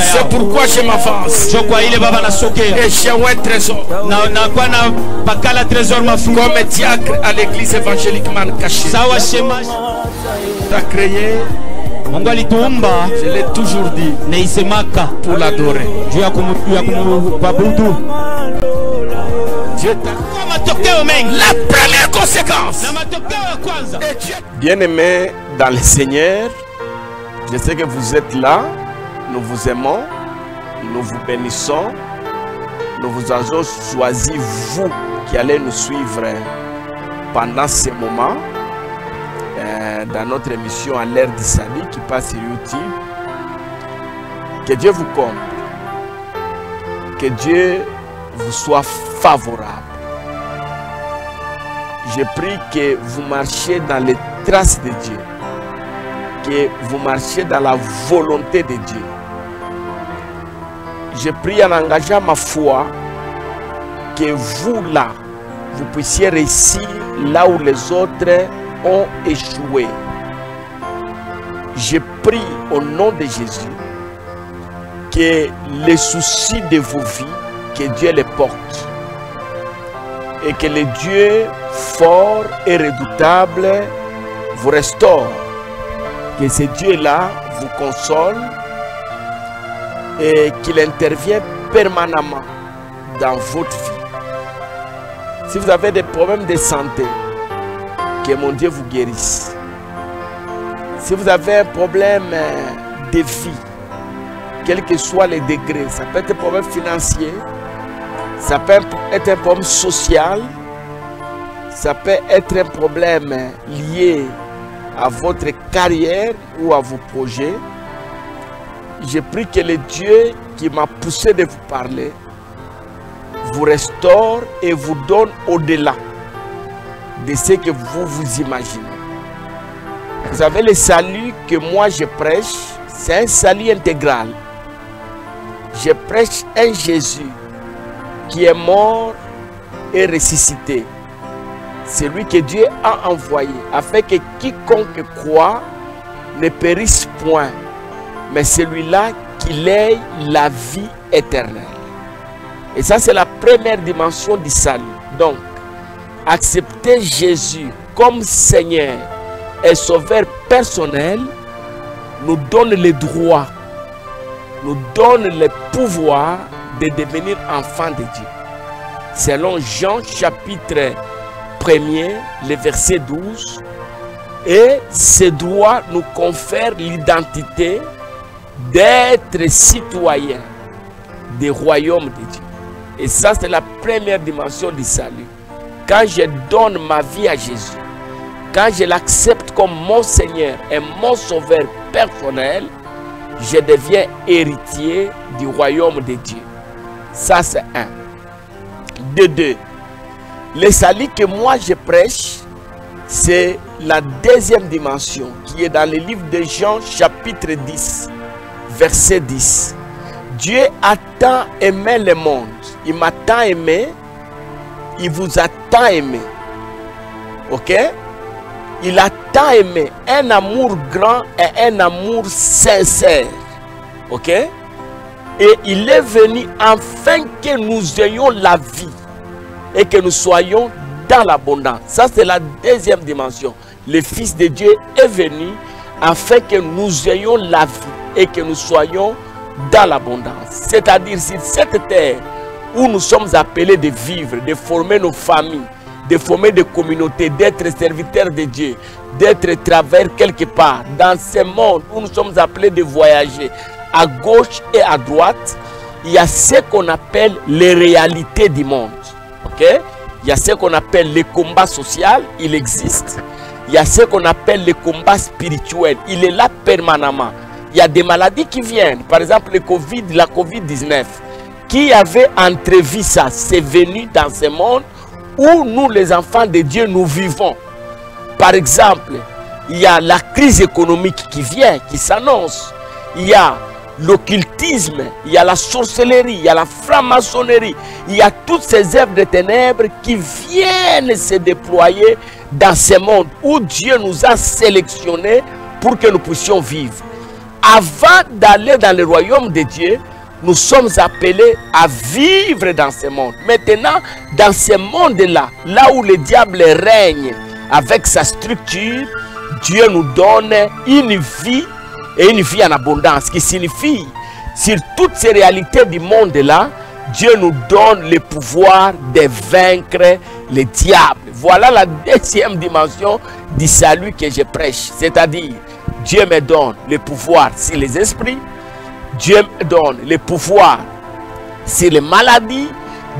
C'est pourquoi je m'avance. Et j'ai un trésor. Comme diacre à l'église évangélique Mankashi. Tu as créé. Je l'ai toujours dit. Pour l'adorer. La première conséquence. Bien-aimés dans le Seigneur, je sais que vous êtes là. Nous vous aimons. Nous vous bénissons. Nous vous avons choisi, vous qui allez nous suivre pendant ces moments dans notre émission à l'ère du salut qui passe sur YouTube. Que Dieu vous comble. Que Dieu vous soit favorable. Je prie que vous marchiez dans les traces de Dieu. Que vous marchiez dans la volonté de Dieu. Je prie en engageant ma foi que vous là, vous puissiez réussir là où les autres ont échoué. Je prie au nom de Jésus que les soucis de vos vies, que Dieu les porte. Et que le Dieu fort et redoutable vous restaure. Que ce Dieu-là vous console et qu'il intervienne permanemment dans votre vie. Si vous avez des problèmes de santé, que mon Dieu vous guérisse. Si vous avez un problème de vie, quel que soit les degrés, ça peut être un problème financier, ça peut être un problème social, ça peut être un problème lié à votre carrière ou à vos projets. Je prie que le Dieu qui m'a poussé de vous parler vous restaure et vous donne au-delà de ce que vous vous imaginez. Vous savez, le salut que moi je prêche, c'est un salut intégral. Je prêche un Jésus qui est mort et ressuscité. C'est lui que Dieu a envoyé afin que quiconque croit ne périsse point, mais celui-là qu'il ait la vie éternelle. Et ça, c'est la première dimension du salut. Donc, accepter Jésus comme Seigneur et Sauveur personnel nous donne le droit, nous donne le pouvoir de devenir enfant de Dieu. Selon Jean chapitre 1er, le verset 12, et ce droit nous confère l'identité d'être citoyen du royaume de Dieu. Et ça, c'est la première dimension du salut. Quand je donne ma vie à Jésus, quand je l'accepte comme mon Seigneur et mon Sauveur personnel, je deviens héritier du royaume de Dieu. Ça, c'est un. De deux, le salut que moi je prêche, c'est la deuxième dimension qui est dans le livre de Jean chapitre 10, verset 10. Dieu a tant aimé le monde. Il m'a tant aimé. Il vous a tant aimé. Ok? Il a tant aimé. Un amour grand et un amour sincère. Ok? Et il est venu afin que nous ayons la vie. Et que nous soyons dans l'abondance. Ça, c'est la deuxième dimension. Le Fils de Dieu est venu afin que nous ayons la vie. Et que nous soyons dans l'abondance. C'est-à-dire sur cette terre où nous sommes appelés de vivre, de former nos familles, de former des communautés, d'être serviteurs de Dieu, d'être travailleurs quelque part. Dans ce monde où nous sommes appelés de voyager à gauche et à droite, il y a ce qu'on appelle les réalités du monde. Okay? Il y a ce qu'on appelle les combats sociaux, il existe. Il y a ce qu'on appelle les combats spirituels, il est là permanemment. Il y a des maladies qui viennent, par exemple le Covid, la Covid-19. Qui avait entrevu ça? C'est venu dans ce monde où nous, les enfants de Dieu, nous vivons. Par exemple, il y a la crise économique qui vient, qui s'annonce. Il y a l'occultisme, il y a la sorcellerie, il y a la franc-maçonnerie. Il y a toutes ces œuvres de ténèbres qui viennent se déployer dans ce monde où Dieu nous a sélectionnés pour que nous puissions vivre. Avant d'aller dans le royaume de Dieu, nous sommes appelés à vivre dans ce monde. Maintenant, dans ce monde-là, là où le diable règne avec sa structure, Dieu nous donne une vie et une vie en abondance, qui signifie, sur toutes ces réalités du monde-là, Dieu nous donne le pouvoir de vaincre le diable. Voilà la deuxième dimension du salut que je prêche. C'est-à-dire, Dieu me donne le pouvoir sur les esprits, Dieu me donne le pouvoir sur les maladies,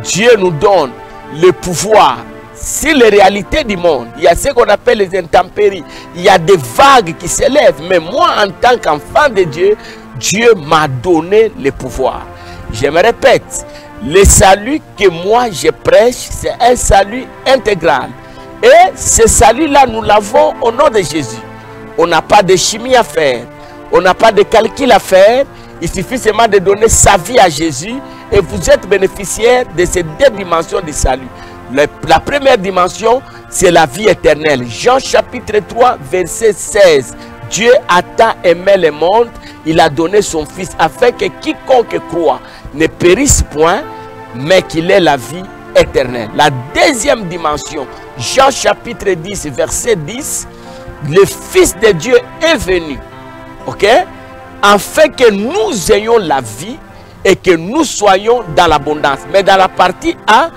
Dieu nous donne le pouvoir sur les réalités du monde. Il y a ce qu'on appelle les intempéries, il y a des vagues qui s'élèvent, mais moi en tant qu'enfant de Dieu, Dieu m'a donné le pouvoir. Je me répète, le salut que moi je prêche, c'est un salut intégral. Et ce salut-là, nous l'avons au nom de Jésus. On n'a pas de chimie à faire, on n'a pas de calcul à faire. Il suffit seulement de donner sa vie à Jésus et vous êtes bénéficiaire de ces deux dimensions du salut. La première dimension, c'est la vie éternelle. Jean chapitre 3, verset 16. Dieu a tant aimé le monde, il a donné son Fils afin que quiconque croit ne périsse point, mais qu'il ait la vie éternelle. La deuxième dimension, Jean chapitre 10, verset 10, le Fils de Dieu est venu, ok, afin que nous ayons la vie et que nous soyons dans l'abondance. Mais dans la partie A,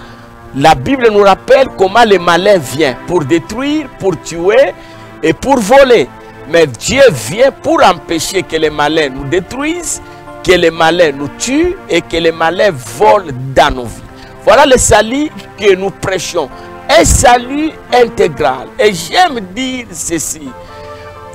la Bible nous rappelle comment le malin vient pour détruire, pour tuer et pour voler. Mais Dieu vient pour empêcher que les malins nous détruisent, que les malins nous tuent et que les malins volent dans nos vies. Voilà le salut que nous prêchons. Un salut intégral. Et j'aime dire ceci.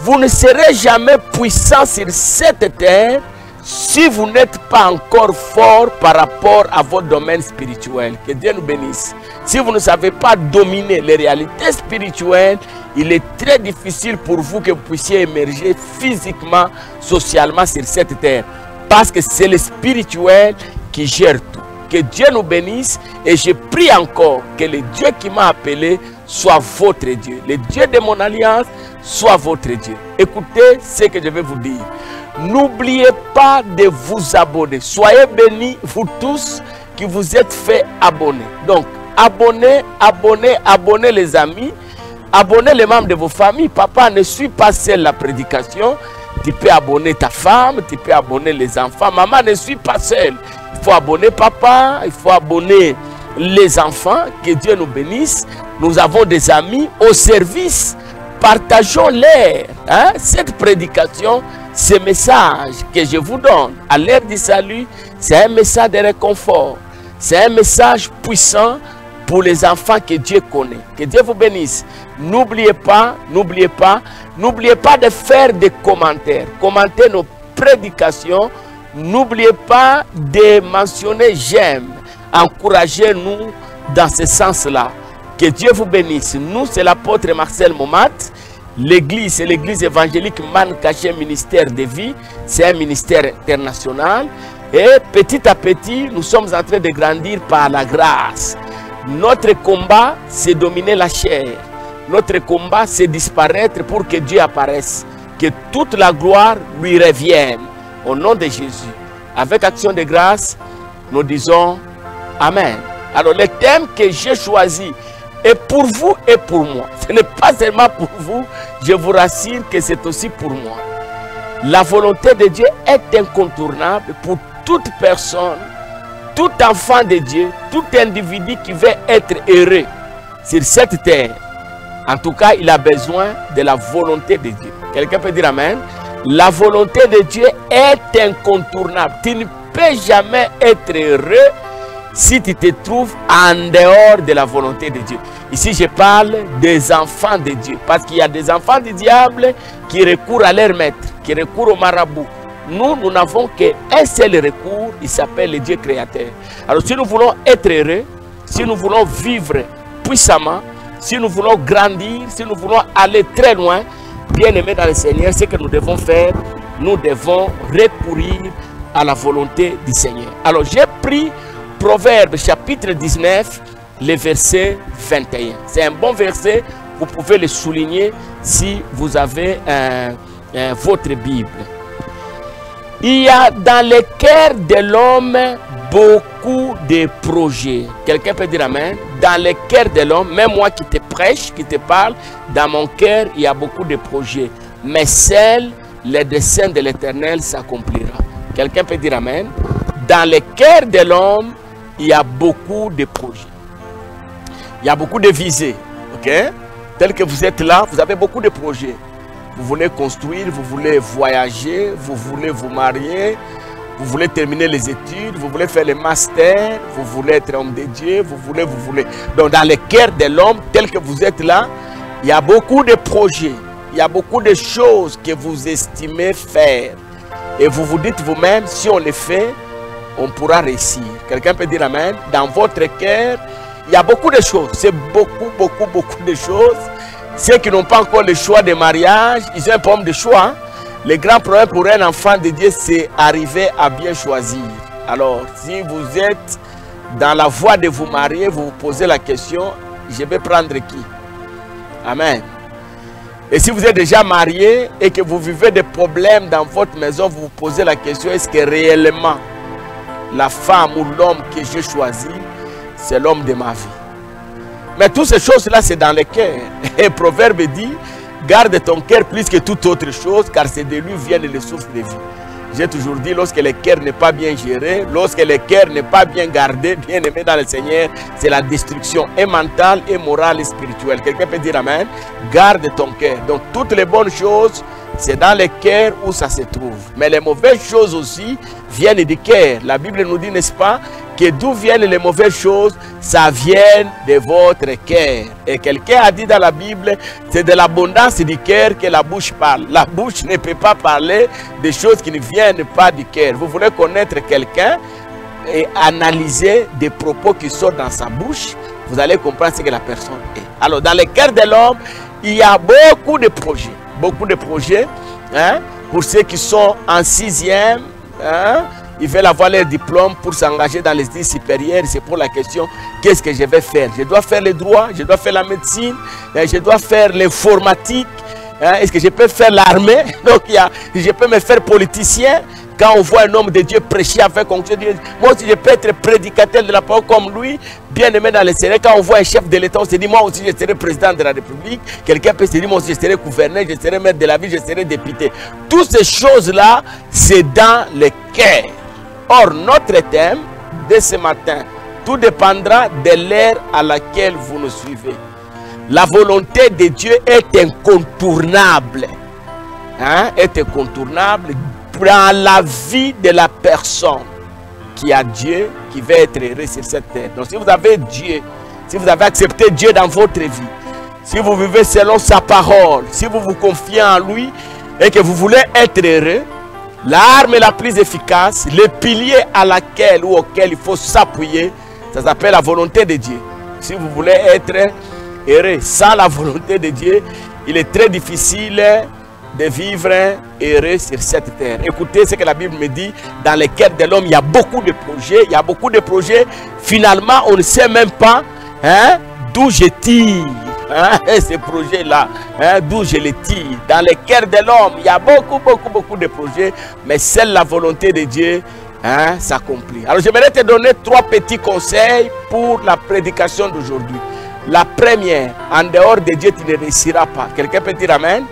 Vous ne serez jamais puissant sur cette terre si vous n'êtes pas encore fort par rapport à votre domaine spirituel. Que Dieu nous bénisse. Si vous ne savez pas dominer les réalités spirituelles, il est très difficile pour vous que vous puissiez émerger physiquement, socialement sur cette terre. Parce que c'est le spirituel qui gère tout. Que Dieu nous bénisse et je prie encore que le Dieu qui m'a appelé soit votre Dieu. Le Dieu de mon alliance soit votre Dieu. Écoutez ce que je vais vous dire. N'oubliez pas de vous abonner. Soyez bénis, vous tous qui vous êtes fait abonner. Donc, abonnez, abonnez, abonnez les amis. Abonnez les membres de vos familles. Papa ne suit pas seul la prédication. Tu peux abonner ta femme, tu peux abonner les enfants. Maman ne suit pas seule. Il faut abonner papa, il faut abonner les enfants. Que Dieu nous bénisse. Nous avons des amis au service. Partageons-les. Hein? Cette prédication, ce message que je vous donne à l'heure du salut, c'est un message de réconfort. C'est un message puissant pour les enfants que Dieu connaît. Que Dieu vous bénisse. N'oubliez pas, n'oubliez pas, n'oubliez pas de faire des commentaires. Commentez nos prédications. N'oubliez pas de mentionner j'aime. Encouragez-nous dans ce sens-là. Que Dieu vous bénisse. Nous, c'est l'apôtre Marcel Momat. L'église, c'est l'église évangélique Man Caché Ministère de Vie. C'est un ministère international. Et petit à petit, nous sommes en train de grandir par la grâce. Notre combat, c'est dominer la chair. Notre combat, c'est disparaître pour que Dieu apparaisse. Que toute la gloire lui revienne. Au nom de Jésus. Avec action de grâce, nous disons Amen. Alors le thème que j'ai choisi est pour vous et pour moi. Ce n'est pas seulement pour vous, je vous rassure que c'est aussi pour moi. La volonté de Dieu est incontournable pour toute personne, tout enfant de Dieu, tout individu qui veut être heureux sur cette terre. En tout cas, il a besoin de la volonté de Dieu. Quelqu'un peut dire Amen? La volonté de Dieu est incontournable. Tu ne peux jamais être heureux si tu te trouves en dehors de la volonté de Dieu. Ici, je parle des enfants de Dieu. Parce qu'il y a des enfants du diable qui recourent à leur maître, qui recourent au marabout. Nous n'avons qu'un seul recours, il s'appelle le Dieu créateur. Alors, si nous voulons être heureux, si nous voulons vivre puissamment, si nous voulons grandir, si nous voulons aller très loin, bien aimé dans le Seigneur, ce que nous devons faire, nous devons recourir à la volonté du Seigneur. Alors, j'ai pris Proverbe chapitre 19, le verset 21. C'est un bon verset, vous pouvez le souligner si vous avez votre Bible. Il y a dans le cœur de l'homme beaucoup de projets. Quelqu'un peut dire amen? Dans le cœur de l'homme, même moi qui te prêche, qui te parle, dans mon cœur, il y a beaucoup de projets. Mais seul le dessein de l'Éternel s'accomplira. Quelqu'un peut dire amen? Dans le cœur de l'homme, il y a beaucoup de projets. Il y a beaucoup de visées. Ok? Tel que vous êtes là, vous avez beaucoup de projets. Vous voulez construire, vous voulez voyager, vous voulez vous marier, vous voulez terminer les études, vous voulez faire le master, vous voulez être homme de Dieu, vous voulez. Donc dans le cœur de l'homme, tel que vous êtes là, il y a beaucoup de projets, il y a beaucoup de choses que vous estimez faire. Et vous vous dites vous-même, si on les fait, on pourra réussir. Quelqu'un peut dire amen? Dans votre cœur, il y a beaucoup de choses, c'est beaucoup de choses. Ceux qui n'ont pas encore le choix de mariage, ils ont un problème de choix. Le grand problème pour un enfant de Dieu, c'est arriver à bien choisir. Alors, si vous êtes dans la voie de vous marier, vous vous posez la question, je vais prendre qui? Amen. Et si vous êtes déjà marié et que vous vivez des problèmes dans votre maison, vous vous posez la question, est-ce que réellement la femme ou l'homme que j'ai choisi, c'est l'homme de ma vie? Mais toutes ces choses-là, c'est dans le cœur. Et le proverbe dit, garde ton cœur plus que toute autre chose, car c'est de lui viennent les sources de vie. J'ai toujours dit, lorsque le cœur n'est pas bien géré, lorsque le cœur n'est pas bien gardé, bien aimé dans le Seigneur, c'est la destruction et mentale, et morale, et spirituelle. Quelqu'un peut dire amen? Garde ton cœur. Donc toutes les bonnes choses, c'est dans le cœur où ça se trouve. Mais les mauvaises choses aussi viennent du cœur. La Bible nous dit, n'est-ce pas, que d'où viennent les mauvaises choses, ça vient de votre cœur. Et quelqu'un a dit dans la Bible, c'est de l'abondance du cœur que la bouche parle. La bouche ne peut pas parler des choses qui ne viennent pas du cœur. Vous voulez connaître quelqu'un et analyser des propos qui sortent dans sa bouche, vous allez comprendre ce que la personne est. Alors dans le cœur de l'homme, il y a beaucoup de projets. Beaucoup de projets, hein, pour ceux qui sont en 6e, hein, ils veulent avoir leur diplôme pour s'engager dans les études supérieures. C'est pour la question, qu'est-ce que je vais faire? Je dois faire le droit, je dois faire la médecine, je dois faire l'informatique, hein, est-ce que je peux faire l'armée? Donc je peux me faire politicien. Quand on voit un homme de Dieu prêcher avec onction, moi aussi je peux être prédicateur de la parole comme lui, bien aimé dans le Seigneur. Quand on voit un chef de l'État, on se dit, moi aussi je serai président de la République. Quelqu'un peut se dire, moi aussi je serai gouverneur, je serai maître de la ville, je serai député. Toutes ces choses-là, c'est dans le cœur. Or, notre thème de ce matin, tout dépendra de l'ère à laquelle vous nous suivez. La volonté de Dieu est incontournable. Hein? Est incontournable dans la vie de la personne qui a Dieu, qui va être heureux sur cette terre. Donc si vous avez Dieu, si vous avez accepté Dieu dans votre vie, si vous vivez selon sa parole, si vous vous confiez en lui et que vous voulez être heureux, l'arme la plus efficace, le pilier à laquelle ou auquel il faut s'appuyer, ça s'appelle la volonté de Dieu. Si vous voulez être heureux sans la volonté de Dieu, il est très difficile de vivre heureux sur cette terre. Écoutez ce que la Bible me dit, dans le cœur de l'homme, il y a beaucoup de projets, il y a beaucoup de projets. Finalement, on ne sait même pas, hein, d'où je tire, hein, ces projets-là, hein, d'où je les tire. Dans le cœur de l'homme, il y a beaucoup de projets, mais seule la volonté de Dieu, hein, s'accomplit. Alors, j'aimerais te donner 3 petits conseils pour la prédication d'aujourd'hui. La première, en dehors de Dieu, tu ne réussiras pas. Quelqu'un peut dire amen?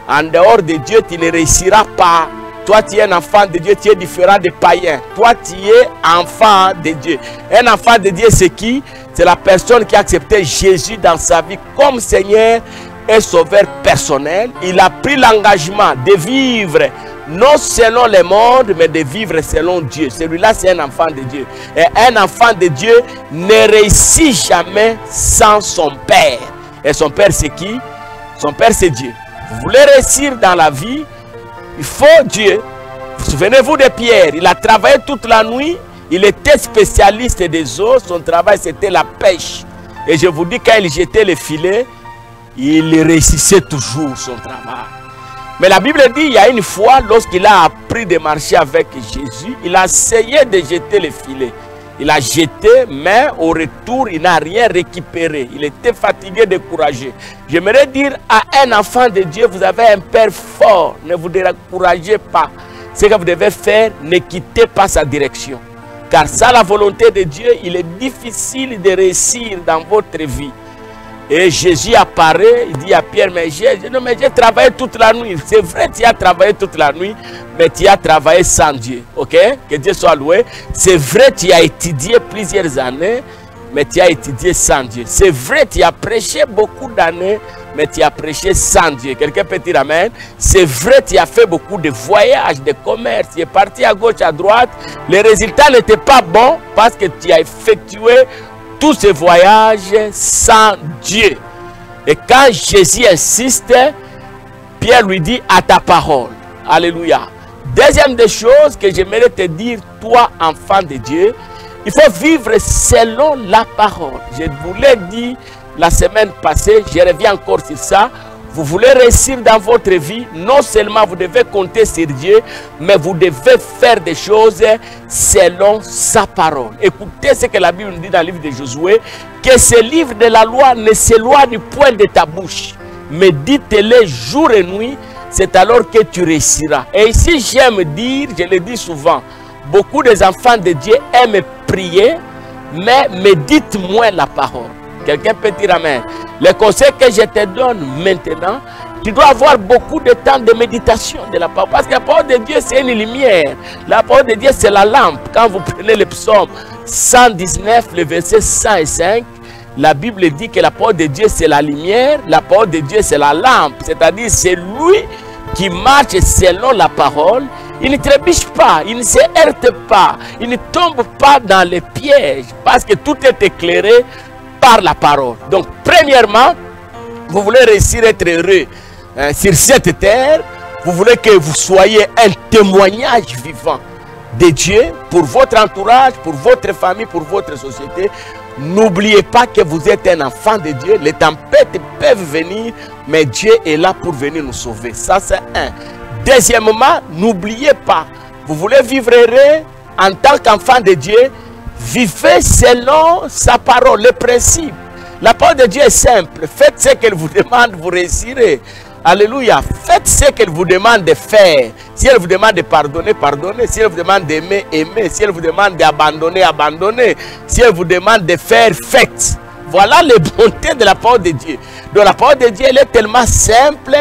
En dehors de Dieu, tu ne réussiras pas. Toi, tu es un enfant de Dieu, tu es différent des païens. Toi, tu es enfant de Dieu. Un enfant de Dieu, c'est qui? C'est la personne qui a accepté Jésus dans sa vie comme Seigneur et Sauveur personnel. Il a pris l'engagement de vivre non selon le monde, mais de vivre selon Dieu. Celui-là, c'est un enfant de Dieu. Et un enfant de Dieu ne réussit jamais sans son Père. Et son Père, c'est qui? Son Père, c'est Dieu. Vous voulez réussir dans la vie, il faut Dieu. Souvenez-vous de Pierre, il a travaillé toute la nuit, il était spécialiste des eaux, son travail c'était la pêche. Et je vous dis, quand il jetait les filets, il réussissait toujours son travail. Mais la Bible dit, il y a une fois, lorsqu'il a appris de marcher avec Jésus, il a essayé de jeter les filets. Il a jeté, mais au retour, il n'a rien récupéré. Il était fatigué, découragé. J'aimerais dire à un enfant de Dieu, vous avez un Père fort. Ne vous découragez pas. Ce que vous devez faire, ne quittez pas sa direction. Car sans la volonté de Dieu, il est difficile de réussir dans votre vie. Et Jésus apparaît, il dit à Pierre, mais j'ai travaillé toute la nuit. C'est vrai, tu as travaillé toute la nuit, mais tu as travaillé sans Dieu. Ok? Que Dieu soit loué. C'est vrai, tu as étudié plusieurs années, mais tu as étudié sans Dieu. C'est vrai, tu as prêché beaucoup d'années, mais tu as prêché sans Dieu. Quelqu'un peut dire amen? C'est vrai, tu as fait beaucoup de voyages, de commerce, tu es parti à gauche, à droite. Les résultats n'étaient pas bons parce que tu as effectué tous ces voyages sans Dieu. Et quand Jésus insiste, Pierre lui dit à ta parole. Alléluia. Deuxième des choses que j'aimerais te dire, toi, enfant de Dieu, il faut vivre selon la parole. Je vous l'ai dit la semaine passée, je reviens encore sur ça. Vous voulez réussir dans votre vie, non seulement vous devez compter sur Dieu, mais vous devez faire des choses selon sa parole. Écoutez ce que la Bible nous dit dans le livre de Josué, que ce livre de la loi ne s'éloigne point de ta bouche, mais dites-le jour et nuit, c'est alors que tu réussiras. Et ici, j'aime dire, je le dis souvent, beaucoup des enfants de Dieu aiment prier, mais méditent-moi la parole. Quelqu'un peut dire amen. Le conseil que je te donne maintenant, tu dois avoir beaucoup de temps de méditation de la parole. Parce que la parole de Dieu, c'est une lumière. La parole de Dieu, c'est la lampe. Quand vous prenez le psaume 119, le verset 105, la Bible dit que la parole de Dieu, c'est la lumière. La parole de Dieu, c'est la lampe. C'est-à-dire, c'est lui qui marche selon la parole. Il ne trébuche pas, il ne se heurte pas, il ne tombe pas dans les pièges. Parce que tout est éclairé par la parole. Donc, premièrement, vous voulez réussir à être heureux sur cette terre, vous voulez que vous soyez un témoignage vivant de Dieu pour votre entourage, pour votre famille, pour votre société. N'oubliez pas que vous êtes un enfant de Dieu. Les tempêtes peuvent venir, mais Dieu est là pour venir nous sauver. Ça, c'est un. Deuxièmement, n'oubliez pas, vous voulez vivre heureux en tant qu'enfant de Dieu, vivez selon sa parole, les principes. La parole de Dieu est simple. Faites ce qu'elle vous demande, vous réussirez. Alléluia. Faites ce qu'elle vous demande de faire. Si elle vous demande de pardonner, pardonnez. Si elle vous demande d'aimer, aimez. Si elle vous demande d'abandonner, abandonnez. Si elle vous demande de faire, faites. Voilà les bontés de la parole de Dieu. Donc la parole de Dieu, elle est tellement simple.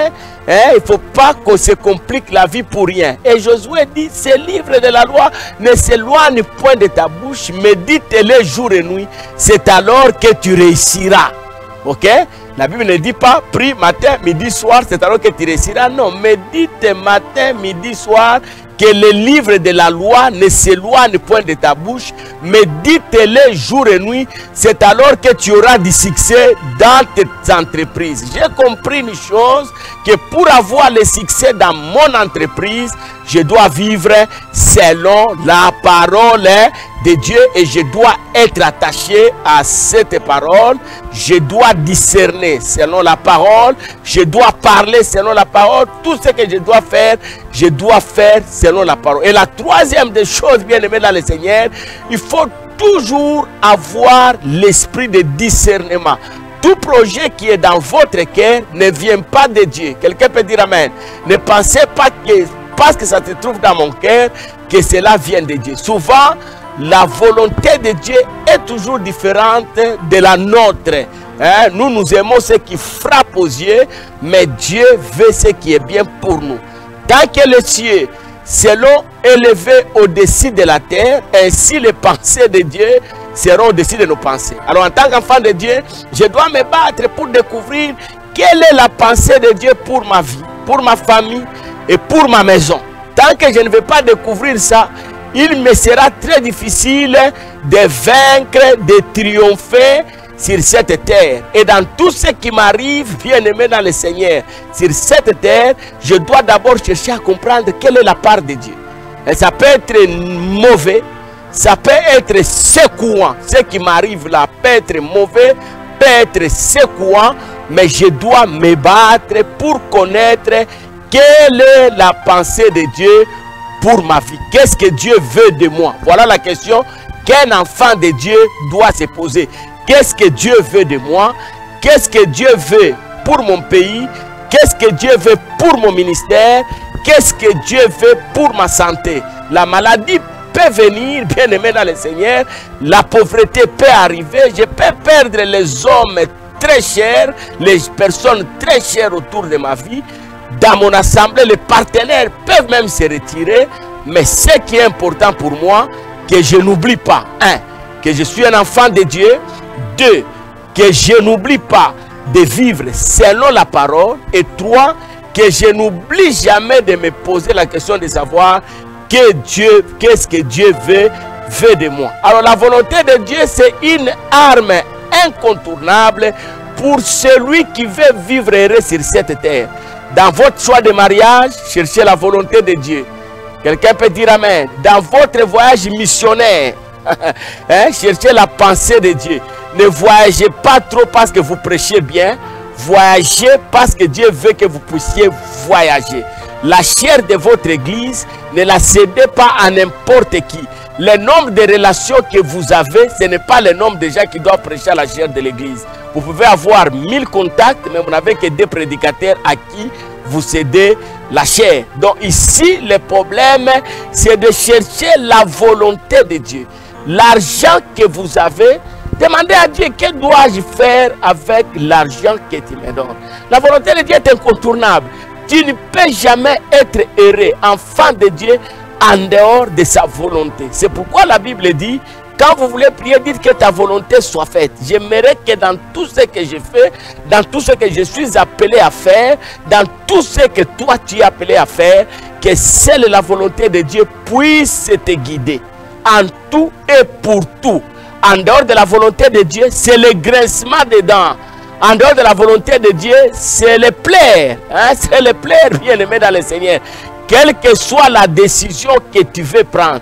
Il ne faut pas qu'on se complique la vie pour rien. Et Josué dit, ce livre de la loi ne s'éloigne point de ta bouche, médite-le jour et nuit. C'est alors que tu réussiras. Ok? La Bible ne dit pas, prie matin, midi, soir, c'est alors que tu réussiras. Non, médite matin, midi, soir, que le livre de la loi ne s'éloigne point de ta bouche, médite-le jour et nuit, c'est alors que tu auras du succès dans tes entreprises. J'ai compris une chose, que pour avoir le succès dans mon entreprise, je dois vivre selon la parole de Dieu et je dois être attaché à cette parole. Je dois discerner selon la parole. Je dois parler selon la parole. Tout ce que je dois faire selon la parole. Et la troisième des choses, bien aimés dans le Seigneur, il faut toujours avoir l'esprit de discernement. Tout projet qui est dans votre cœur ne vient pas de Dieu. Quelqu'un peut dire amen. Ne pensez pas que parce que ça se trouve dans mon cœur que cela vient de Dieu. Souvent, la volonté de Dieu est toujours différente de la nôtre. Nous, nous aimons ce qui frappe aux yeux, mais Dieu veut ce qui est bien pour nous. Tant que les cieux seront élevés au-dessus de la terre, ainsi les pensées de Dieu seront au-dessus de nos pensées. Alors en tant qu'enfant de Dieu, je dois me battre pour découvrir quelle est la pensée de Dieu pour ma vie, pour ma famille et pour ma maison. Tant que je ne vais pas découvrir ça, il me sera très difficile de vaincre, de triompher sur cette terre. Et dans tout ce qui m'arrive, bien aimé dans le Seigneur, sur cette terre, je dois d'abord chercher à comprendre quelle est la part de Dieu. Et ça peut être mauvais, ça peut être secouant. Ce qui m'arrive là peut être mauvais, peut être secouant, mais je dois me battre pour connaître quelle est la pensée de Dieu pour ma vie. Qu'est-ce que Dieu veut de moi? Voilà la question qu'un enfant de Dieu doit se poser. Qu'est-ce que Dieu veut de moi? Qu'est-ce que Dieu veut pour mon pays? Qu'est-ce que Dieu veut pour mon ministère? Qu'est-ce que Dieu veut pour ma santé? La maladie peut venir, bien aimé dans le Seigneur. La pauvreté peut arriver. Je peux perdre les hommes très chers, les personnes très chères autour de ma vie. Dans mon assemblée, les partenaires peuvent même se retirer. Mais ce qui est important pour moi, que je n'oublie pas, 1, que je suis un enfant de Dieu, 2, que je n'oublie pas de vivre selon la parole, et 3, que je n'oublie jamais de me poser la question de savoir qu'est-ce que Dieu veut de moi. Alors la volonté de Dieu, c'est une arme incontournable pour celui qui veut vivre heureux sur cette terre. Dans votre choix de mariage, cherchez la volonté de Dieu. Quelqu'un peut dire amen. Dans votre voyage missionnaire, cherchez la pensée de Dieu. Ne voyagez pas trop parce que vous prêchez bien. Voyagez parce que Dieu veut que vous puissiez voyager. La chair de votre église, ne la cédez pas à n'importe qui. Le nombre de relations que vous avez, ce n'est pas le nombre de gens qui doivent prêcher à la chair de l'église. Vous pouvez avoir 1000 contacts, mais vous n'avez que des prédicateurs à qui vous cédez la chair. Donc ici, le problème, c'est de chercher la volonté de Dieu. L'argent que vous avez, demandez à Dieu, que dois-je faire avec l'argent que tu me donnes? La volonté de Dieu est incontournable. Tu ne peux jamais être heureux, enfant de Dieu, en dehors de sa volonté. C'est pourquoi la Bible dit, quand vous voulez prier, dites que ta volonté soit faite. J'aimerais que dans tout ce que je fais, dans tout ce que je suis appelé à faire, dans tout ce que toi tu es appelé à faire, que seule la volonté de Dieu puisse te guider en tout et pour tout. En dehors de la volonté de Dieu, c'est le grincement des dents. En dehors de la volonté de Dieu, c'est le plaire. C'est le plaire, bien aimé dans le Seigneur. Quelle que soit la décision que tu veux prendre,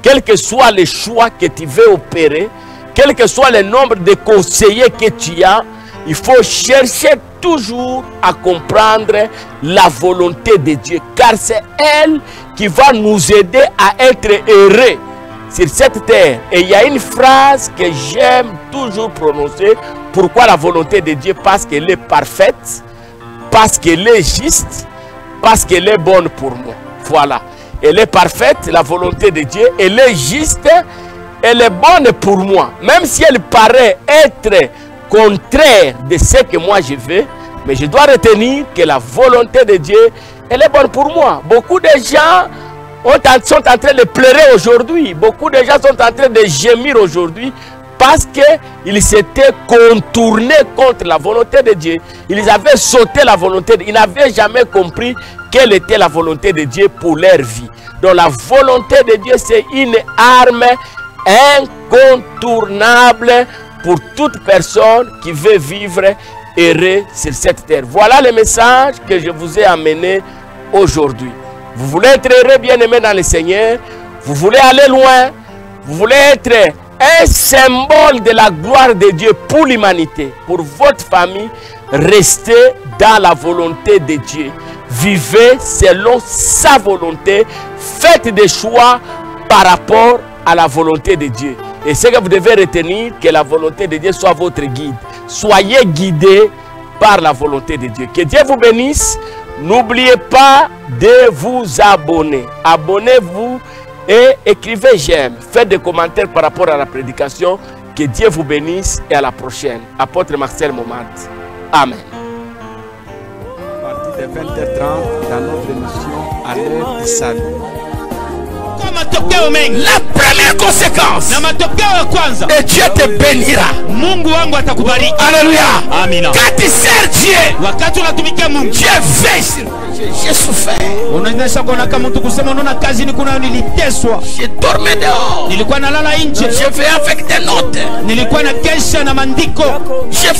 quel que soit le choix que tu veux opérer, quel que soit le nombre de conseillers que tu as, il faut chercher toujours à comprendre la volonté de Dieu. Car c'est elle qui va nous aider à être heureux sur cette terre. Et il y a une phrase que j'aime toujours prononcer. Pourquoi la volonté de Dieu? Parce qu'elle est parfaite, parce qu'elle est juste, parce qu'elle est bonne pour moi. Voilà. Elle est parfaite, la volonté de Dieu. Elle est juste, elle est bonne pour moi. Même si elle paraît être contraire de ce que moi je veux, mais je dois retenir que la volonté de Dieu, elle est bonne pour moi. Beaucoup de gens sont en train de pleurer aujourd'hui. Beaucoup de gens sont en train de gémir aujourd'hui parce qu'ils s'étaient contournés contre la volonté de Dieu. Ils avaient sauté la volonté de Dieu. Ils n'avaient jamais compris quelle était la volonté de Dieu pour leur vie. Donc la volonté de Dieu, c'est une arme incontournable pour toute personne qui veut vivre heureux sur cette terre. Voilà le message que je vous ai amené aujourd'hui. Vous voulez être heureux, bien-aimé dans le Seigneur. Vous voulez aller loin. Vous voulez être un symbole de la gloire de Dieu pour l'humanité, pour votre famille. Restez dans la volonté de Dieu. Vivez selon sa volonté. Faites des choix par rapport à la volonté de Dieu. Et ce que vous devez retenir, que la volonté de Dieu soit votre guide. Soyez guidés par la volonté de Dieu. Que Dieu vous bénisse. N'oubliez pas de vous abonner. Abonnez-vous et écrivez j'aime. Faites des commentaires par rapport à la prédication. Que Dieu vous bénisse et à la prochaine. Apôtre Marcel Momad. Amen. À partir de 20h30 dans notre émission à l'heure du salut. La première conséquence, et Dieu te bénira. Alléluia. Amina. Quand tu sers Dieu, Dieu veille sur toi. J'ai souffert. J'ai dormi dehors. Je vais avec des notes. J'ai